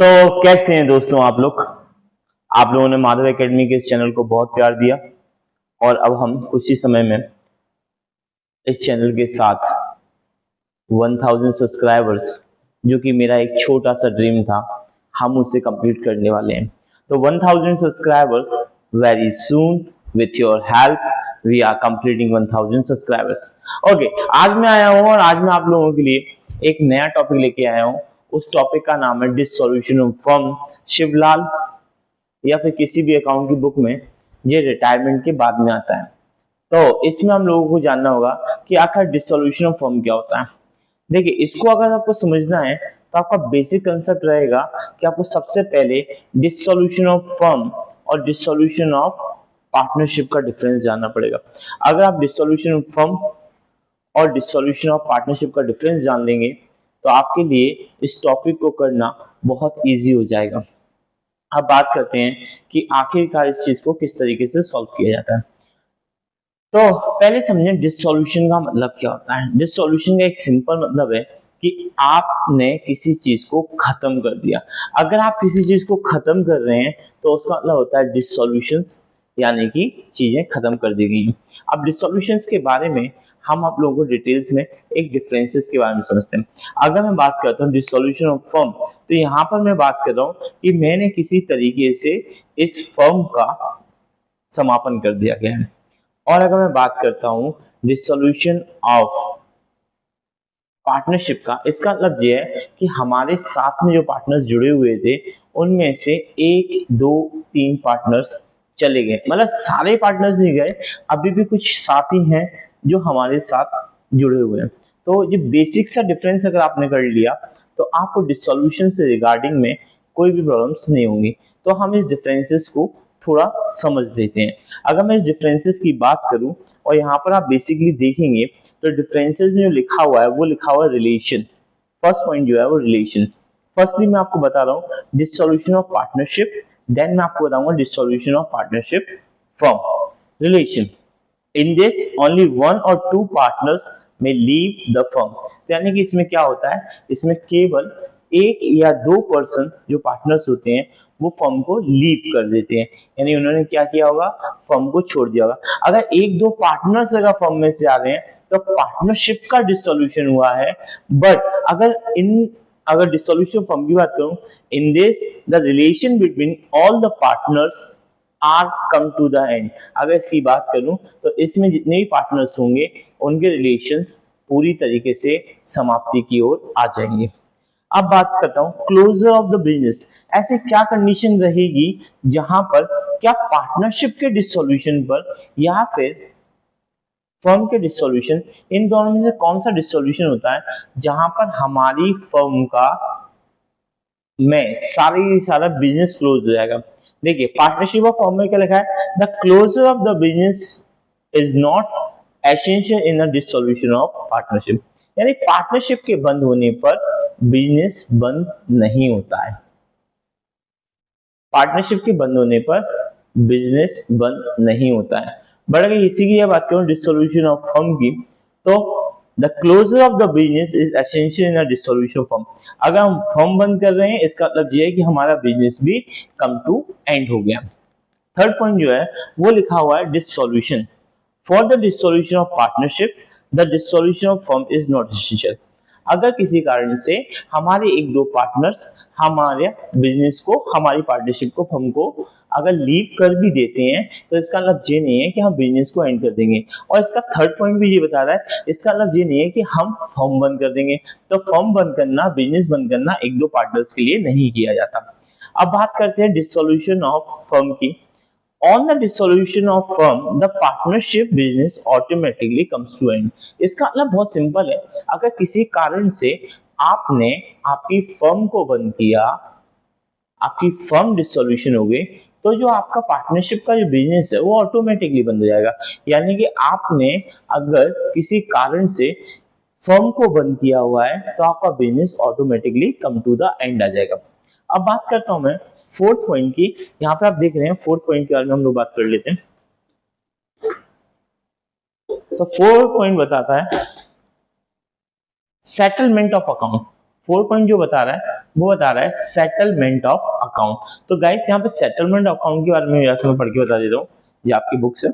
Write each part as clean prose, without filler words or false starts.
तो कैसे हैं दोस्तों आप लोगों ने माधव एकेडमी के इस चैनल को बहुत प्यार दिया और अब हम कुछ ही समय में इस चैनल के साथ 1000 सब्सक्राइबर्स, जो कि मेरा एक छोटा सा ड्रीम था, हम उसे कंप्लीट करने वाले हैं। तो 1000 subscribers very soon, with your help we are completing 1000 subscribers. Okay, आज मैं आया हूं और आज मैं आप लोगों के लिए एक नया टॉपिक लेके आया हूं। उस टॉपिक का नाम है डिसोल्यूशन ऑफ फर्म। शिवलाल या फिर किसी भी अकाउंट की बुक में ये रिटायरमेंट के बाद में आता है। तो इसमें हम लोगों को जानना होगा कि आखिर डिसोल्यूशन ऑफ फर्म क्या होता है। देखिए, इसको अगर आपको समझना है तो आपका बेसिक कंसेप्ट रहेगा कि आपको सबसे पहले डिसोल्यूशन ऑफ फर्म और डिसोल्यूशन ऑफ पार्टनरशिप का डिफरेंस जानना पड़ेगा। अगर आप डिसोल्यूशन ऑफ फर्म और डिसोल्यूशन ऑफ पार्टनरशिप का डिफरेंस जान लेंगे तो आपके लिए इस टॉपिक को करना बहुत इजी हो जाएगा। अब बात करते हैं कि आखिरकार इस चीज को किस तरीके से सॉल्व किया जाता है। तो पहले समझें डिसोल्यूशन का मतलब क्या होता है। डिसोल्यूशन का एक सिंपल मतलब है कि आपने किसी चीज को खत्म कर दिया। अगर आप किसी चीज को खत्म कर रहे हैं तो उसका मतलब होता है डिसोल्यूशन, यानी कि चीजें खत्म कर दी गई। अब डिसोल्यूशन के बारे में हम आप लोगों को डिटेल्स में एक डिफरेंसेस के बारे में समझते हैं। अगर मैं बात करता हूँ डिसोल्यूशन ऑफ फर्म, तो यहाँ पर मैं बात कर रहा हूँ कि मैंने किसी तरीके से इस फर्म का समापन कर दिया गया है। और अगर मैं बात करता हूँ डिसोल्यूशन ऑफ पार्टनरशिप का, इसका मतलब यह है कि हमारे साथ में जो पार्टनर्स जुड़े हुए थे उनमें से 1 2 3 पार्टनर्स चले गए, मतलब सारे पार्टनर्स नहीं गए, अभी भी कुछ साथी हैं जो हमारे साथ जुड़े हुए हैं। तो ये बेसिक सा डिफरेंस अगर आपने कर लिया तो आपको डिसोल्यूशन से रिगार्डिंग में कोई भी प्रॉब्लम्स नहीं होंगी। तो हम इस डिफरेंसेस को थोड़ा समझ लेते हैं। अगर मैं इस डिफरेंसेस की बात करूं और यहाँ पर आप बेसिकली देखेंगे तो डिफरेंसेस में जो लिखा हुआ है वो लिखा हुआ है रिलेशन। फर्स्ट पॉइंट जो है वो रिलेशन। फर्स्टली मैं आपको बता रहा हूँ डिसोल्यूशन ऑफ पार्टनरशिप, देन मैं आपको बताऊंगा dissolution of partnership firm. Relation, in this only 1 or 2 partners में लीव द फर्म। यानी कि इसमें क्या होता है, इसमें केवल 1 या 2 पर्सन जो पार्टनर्स होते हैं वो फर्म को लीव कर देते हैं, यानी उन्होंने क्या किया होगा, फर्म को छोड़ दिया होगा। अगर 1-2 पार्टनर्स अगर फर्म में से आ रहे हैं तो पार्टनरशिप का डिसोल्यूशन हुआ है। बट अगर डिसोल्यूशन फर्म की बात करूं, in this the relation between all the partners are come to the end. अगर इसकी बात करूं तो इसमें जितने भी पार्टनर्स होंगे उनके रिलेशंस पूरी तरीके से समाप्ति की ओर आ जाएंगे। अब बात करता हूं क्लोजर ऑफ द बिजनेस। ऐसे क्या कंडीशन रहेगी जहां पर क्या पार्टनरशिप के डिसोल्यूशन पर या फिर फर्म के डिसोल्यूशन, इन दोनों में से कौन सा डिसोल्यूशन होता है जहां पर हमारी फर्म का में सारा बिजनेस क्लोज हो जाएगा। देखिए, पार्टनरशिप ऑफ फर्म में क्या लिखा है, the closure of the business is not essential in the dissolution of partnership. यानी पार्टनरशिप के बंद होने पर बिजनेस बंद नहीं होता है। पार्टनरशिप के बंद होने पर बिजनेस बंद नहीं होता है। बट अगर इसी की बात करूं डिसोल्यूशन ऑफ फर्म की, तो the closure of the business is essential in a dissolution firm. अगर हम फर्म बंद कर रहे हैं इसका मतलब यह है कि हमारा बिजनेस भी कम टू एंड हो गया। थर्ड पॉइंट जो है वो लिखा हुआ है dissolution. For the dissolution of partnership the dissolution of firm is not essential. अगर किसी कारण से हमारे 1-2 पार्टनर्स हमारे बिजनेस को, हमारी पार्टनरशिप को, फर्म को अगर लीव कर भी देते हैं तो इसका मतलब ये नहीं है कि हम बिजनेस को एंड कर देंगे। और इसका थर्ड पॉइंट भी ये बता रहा है, इसका मतलब ये नहीं है कि हम फर्म बंद कर देंगे। तो फर्म बंद करना, बिजनेस बंद करना 1-2 पार्टनर्स के लिए नहीं किया जाता। अब बात करते हैं डिसोल्यूशन ऑफ फर्म की। On the dissolution of firm, the partnership business automatically comes to end. इसका मतलब बहुत सिंपल है। अगर किसी कारण से आपने आपकी फर्म को बंद किया, आपकी फर्म डिसोल्यूशन हो गई, तो जो आपका पार्टनरशिप का जो बिजनेस है वो ऑटोमेटिकली बंद हो जाएगा। यानी कि आपने अगर किसी कारण से फर्म को बंद किया हुआ है तो आपका business automatically come to the end आ जाएगा। अब बात करता हूं मैं फोर्थ पॉइंट की। यहाँ पे आप देख रहे हैं फोर्थ पॉइंट के बारे में हम लोग बात कर लेते हैं। तो फोर्थ पॉइंट बताता है सेटलमेंट ऑफ अकाउंट। 4 पॉइंट जो बता रहा है वो बता रहा है सेटलमेंट ऑफ अकाउंट। तो गाइस यहाँ पे सेटलमेंट अकाउंट के बारे में मैं पढ़ के बता देता हूँ, ये आपकी बुक से।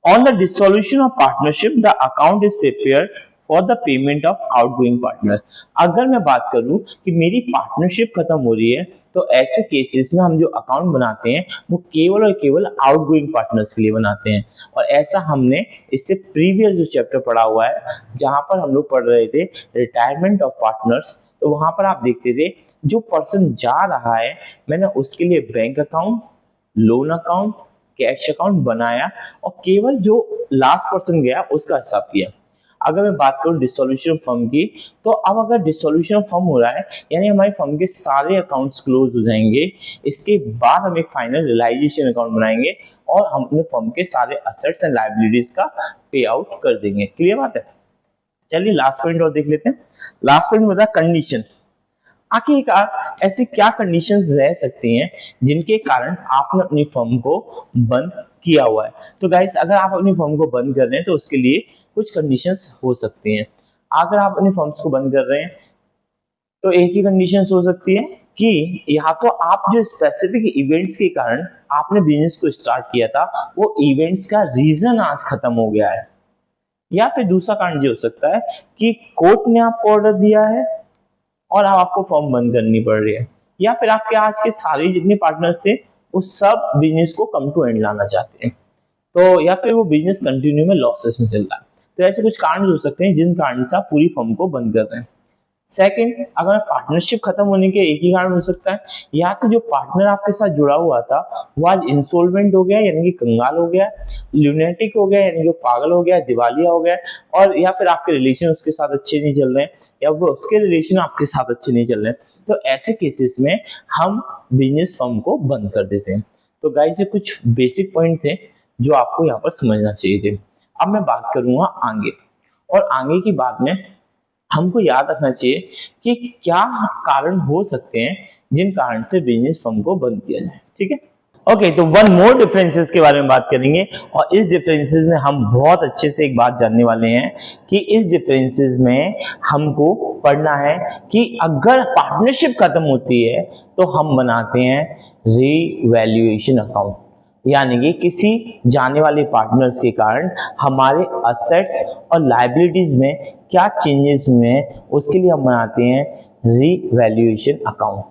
On the dissolution of partnership, the account is prepared for the payment of outgoing partners। अगर मैं बात करूं कि मेरी पार्टनरशिप खत्म हो रही है तो ऐसे केसेस में हम जो अकाउंट बनाते हैं वो केवल और केवल आउटगोइंग पार्टनर्स के लिए बनाते हैं। और ऐसा हमने इससे प्रीवियस जो चैप्टर पढ़ा हुआ है जहां पर हम लोग पढ़ रहे थे रिटायरमेंट ऑफ पार्टनर्स, तो वहां पर आप देखते थे जो पर्सन जा रहा है मैंने उसके लिए bank account, loan account, cash account बनाया और केवल जो लास्ट पर्सन गया उसका हिसाब किया। अगर मैं बात करूं डिसोल्यूशन फर्म की, तो अब अगर डिसोल्यूशन फर्म हो रहा है यानी हमारी फर्म के सारे अकाउंट्स क्लोज हो जाएंगे, इसके बाद हम एक फाइनल रियलाइजेशन अकाउंट बनाएंगे और हम अपने फर्म के सारे असेट्स एंड लायबिलिटीज का पे आउट कर देंगे। क्लियर बात है? चलिए लास्ट पॉइंट और देख लेते हैं। लास्ट पॉइंट बता कंडीशन। आखिरकार ऐसी क्या कंडीशंस रह सकती हैं जिनके कारण आपने अपनी फर्म को बंद किया हुआ है। तो गाइस अगर आप अपनी फर्म को बंद कर रहे हैं तो उसके लिए कुछ कंडीशंस हो सकती हैं। अगर आप अपनी फर्म्स को बंद कर रहे हैं तो एक ही कंडीशंस हो सकती है कि या तो आप जो स्पेसिफिक इवेंट्स के कारण आपने बिजनेस को स्टार्ट किया था वो इवेंट्स का रीजन आज खत्म हो गया है, या फिर दूसरा कारण ये हो सकता है कि कोर्ट ने आपको ऑर्डर दिया है और आपको फर्म बंद करनी पड़ रही है, या फिर आपके आज के सारे जितने पार्टनर्स थे वो सब बिजनेस को कम टू एंड लाना चाहते हैं, तो या फिर वो बिजनेस कंटिन्यू में लॉसेस में चल रहा है। तो ऐसे कुछ कारण हो सकते हैं जिन कारण से आप पूरी फर्म को बंद कर रहे हैं। सेकंड, अगर पार्टनरशिप खत्म होने के एक ही कारण हो सकता है, या तो जो पार्टनर आपके साथ जुड़ा हुआ था वो आज इंसॉल्वेंट हो गया यानी कि कंगाल हो गया, ल्यूनेटिक हो गया यानी कि पागल हो गया, दिवालिया हो गया, और या फिर आपके रिलेशन उसके साथ अच्छे नहीं चल रहे हैं या वो उसके रिलेशन आपके साथ अच्छे नहीं चल रहे हैं। तो ऐसे केसेस में हम बिजनेस फर्म को बंद कर देते हैं। तो गाइस ये कुछ बेसिक पॉइंट थे जो आपको यहाँ पर समझना चाहिए थे। अब मैं बात करूंगा आगे, और आगे की बात में हमको याद रखना चाहिए कि क्या कारण हो सकते हैं जिन कारण से बिजनेस फर्म को बंद किया जाए। ठीक है, ओके। तो वन मोर डिफरेंसेस के बारे में बात करेंगे, और इस डिफरेंसेस में हम बहुत अच्छे से एक बात जानने वाले हैं कि इस डिफरेंसेस में हमको पढ़ना है कि अगर पार्टनरशिप खत्म होती है तो हम बनाते हैं रीवैल्यूएशन अकाउंट, यानी कि किसी जाने वाले पार्टनर्स के कारण हमारे असेट्स और लायबिलिटीज में क्या चेंजेस हुए हैं उसके लिए हम बनाते हैं रीवैल्यूएशन अकाउंट।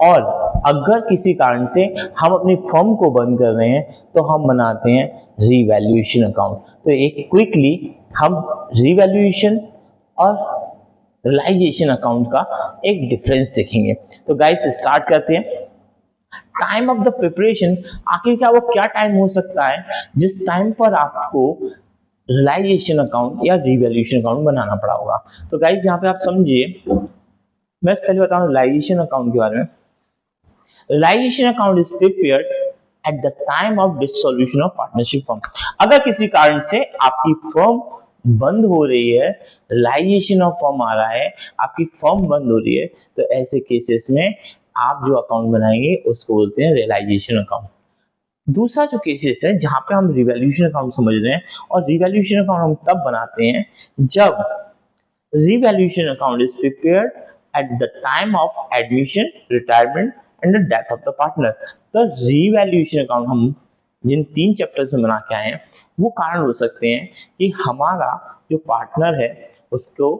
और अगर किसी कारण से हम अपनी फर्म को बंद कर रहे हैं तो हम बनाते हैं रीवैल्यूएशन अकाउंट। तो एक क्विकली हम रीवैल्यूएशन और रियलाइजेशन अकाउंट का एक डिफरेंस देखेंगे। तो गाइस स्टार्ट करते हैं। टाइम ऑफ द प्रिपरेशन, आखिर क्या वो क्या टाइम हो सकता है जिस टाइम पर आपको रियलाइजेशन अकाउंट या रिवैल्यूएशन अकाउंट बनाना पड़ा होगा। तो गाइस यहाँ पे आप समझिए, मैं पहले बताऊं रियलाइजेशन अकाउंट के बारे में। Realisation account is prepared at the time of dissolution of partnership firm. अगर किसी कारण से आपकी फर्म बंद हो रही है, रियलाइजेशन ऑफ फर्म आ रहा है, आपकी फर्म बंद हो रही है, तो ऐसे केसेस में आप जो अकाउंट बनाएंगे उसको बोलते हैं रियलाइजेशन अकाउंट। दूसरा जो केसेस है जहां पे हम रिवैल्यूएशन अकाउंट समझ रहे हैं, और रिवैल्यूएशन अकाउंट हम तब बनाते हैं जब revaluation account is prepared at the time of admission, retirement and the death of the partner. तो रिवैल्यूएशन अकाउंट हम जिन 3 चैप्टर्स में बना के आए हैं वो कारण हो सकते हैं कि हमारा जो पार्टनर है उसको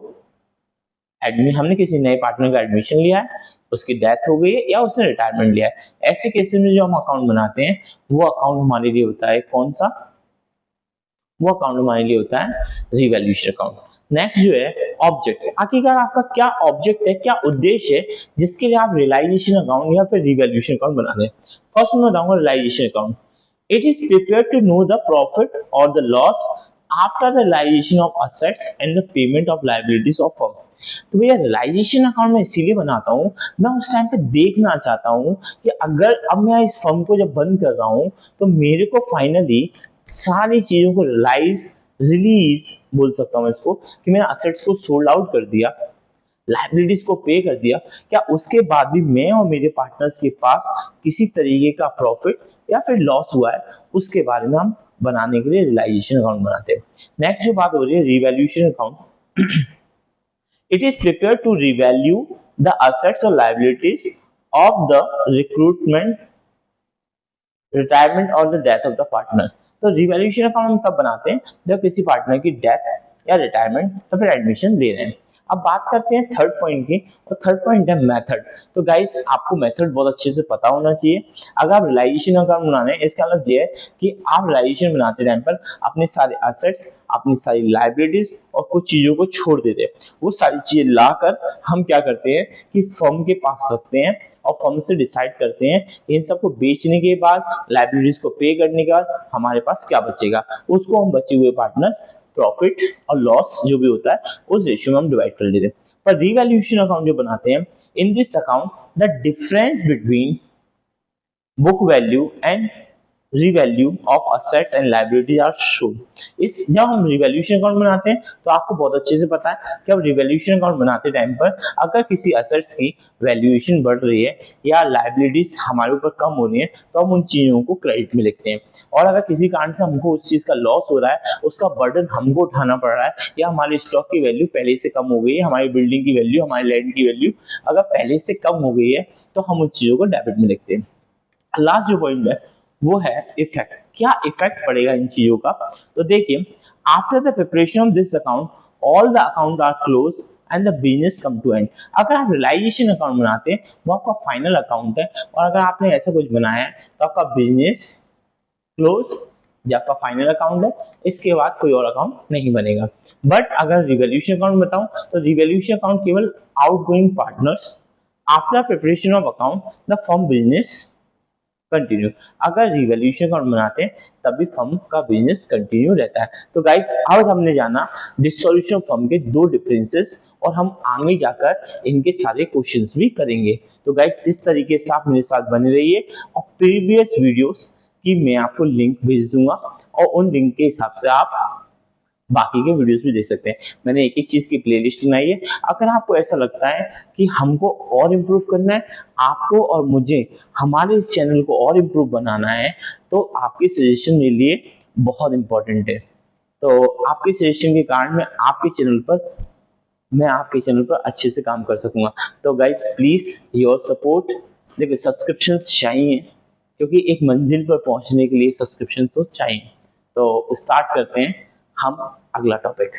हमने किसी नए पार्टनर का एडमिशन लिया है, उसकी डेथ हो गई है या उसने रिटायरमेंट लिया है। ऐसे केसेस में जो हम अकाउंट बनाते हैं वो अकाउंट हमारे लिए होता है कौन सा? वो अकाउंट हमारे लिए होता है रिवैल्यूएशन अकाउंट। नेक्स्ट जो है ऑब्जेक्ट, आखिरकार आपका क्या ऑब्जेक्ट है, क्या उद्देश्य है जिसके लिए आप रियलाइजेशन अकाउंट या फिर रिवैल्यूएशन अकाउंट बना रहे हैं। फर्स्ट मैं बताऊंगा realization account. It is prepared to know the profit और the loss after the realization of assets and the payment of liabilities of firm. तो भैया रियलाइजेशन अकाउंट में इसीलिए बनाता हूँ, मैं उस टाइम पे देखना चाहता हूँ कि अगर अब मैं इस फर्म को जब बंद कर रहा हूँ तो मेरे को फाइनली सारी चीजों को रिलीज बोल सकता हूँ इसको, कि मैंने असेट्स को सोल्ड आउट कर दिया, लायबिलिटीज को पे कर दिया, क्या उसके बाद भी मैं और मेरे पार्टनर्स के पास किसी तरीके का प्रॉफिट या फिर लॉस हुआ है, उसके बारे में हम बनाने के लिए रियलाइजेशन अकाउंट बनाते हैं। नेक्स्ट जो बात हो रही है revaluation account. It is prepared to revalue the assets or liabilities of the recruitment, retirement और the death of the partner. तो रिवैल्यूएशन अकाउंट हम तब बनाते हैं जब किसी पार्टनर की डेथ या रिटायरमेंट या फिर एडमिशन ले रहे हैं। अब बात करते हैं थर्ड पॉइंट की, और थर्ड पॉइंट है मेथड। तो गाइस आपको मेथड बहुत अच्छे से पता होना चाहिए अगर आप रियलाइजेशन अकाउंट बना रहे हैं। इसका मतलब ये है कि आप रियलाइजेशन बनाते टाइम पर अपने सारे एसेट्स, अपनी सारी लाइबिलिटीज और कुछ चीजों को छोड़ देते हैं। वो सारी चीजें लाकर हम क्या करते हैं कि फर्म के पास रखते हैं और फर्म से डिसाइड करते हैं इन सबको बेचने के बाद, लाइबिलिटीज को पे करने के बाद हमारे पास क्या बचेगा, उसको हम बचे हुए पार्टनर्स प्रॉफिट और लॉस जो भी होता है उस रेशियो में हम डिवाइड कर लेते हैं। पर रिवैल्यूएशन अकाउंट जो बनाते हैं, in this account the difference between book value and revalue of assets and liabilities are shown. इस जब हम रिवैल्यूएशन अकाउंट बनाते हैं तो आपको बहुत अच्छे से पता है कि अब रिवैल्यूएशन अकाउंट बनाते टाइम पर अगर किसी असेट्स की वैल्यूएशन बढ़ रही है या लायबिलिटीज हमारे ऊपर कम हो रही है तो हम उन चीजों को क्रेडिट में लिखते हैं, और अगर किसी कारण से हमको उस चीज का लॉस हो रहा है, उसका बर्डन हमको उठाना पड़ रहा है, या हमारी स्टॉक की वैल्यू पहले से कम हो गई है, हमारी बिल्डिंग की वैल्यू, हमारी लैंड की वैल्यू अगर पहले से कम हो गई है तो हम उन चीजों को डेबिट में लिखते हैं। लास्ट जो पॉइंट है वो है इफेक्ट। क्या इफेक्ट पड़ेगा इन चीजों का, तो देखिए after the preparation of this account all the account are close and the business come to end. अगर आप रियलाइजेशन अकाउंट बनाते हैं वो आपका फाइनल अकाउंट है, और अगर आपने ऐसा कुछ बनाया है तो आपका बिजनेस क्लोज जो आपका फाइनल अकाउंट है, इसके बाद कोई और अकाउंट नहीं बनेगा। बट अगर रिवैल्यूएशन अकाउंट बताऊं तो रिवैल्यूएशन अकाउंट केवल outgoing partners after preparation of account the firm business continue. अगर रिवैल्यूएशन अकाउंट बनाते हैं तभी फर्म का बिजनेस कंटिन्यू रहता है। तो गाइस आज हमने जाना डिसॉल्यूशन फर्म के दो डिफरेंसेस, और हम आगे जाकर इनके सारे क्वेश्चंस भी करेंगे। तो गाइस इस तरीके से आप मेरे साथ बने रहिए, और प्रीवियस वीडियोस की मैं आपको लिंक भेज दूंगा, और उन लिंक के हिसाब से आप बाकी के वीडियोस भी देख सकते हैं। मैंने एक एक चीज की प्लेलिस्ट बनाई है। अगर आपको ऐसा लगता है कि हमको और इम्प्रूव करना है, आपको और मुझे हमारे इस चैनल को और इम्प्रूव बनाना है, तो आपके सजेशन मेरे लिए बहुत इंपॉर्टेंट है। तो आपके सजेशन के कारण मैं आपके चैनल पर अच्छे से काम कर सकूंगा। तो गाइज प्लीज योर सपोर्ट। देखिए सब्सक्रिप्शन चाहिए, क्योंकि एक मंजिल पर पहुंचने के लिए सब्सक्रिप्शन तो चाहिए। तो स्टार्ट करते हैं हम अगला टॉपिक।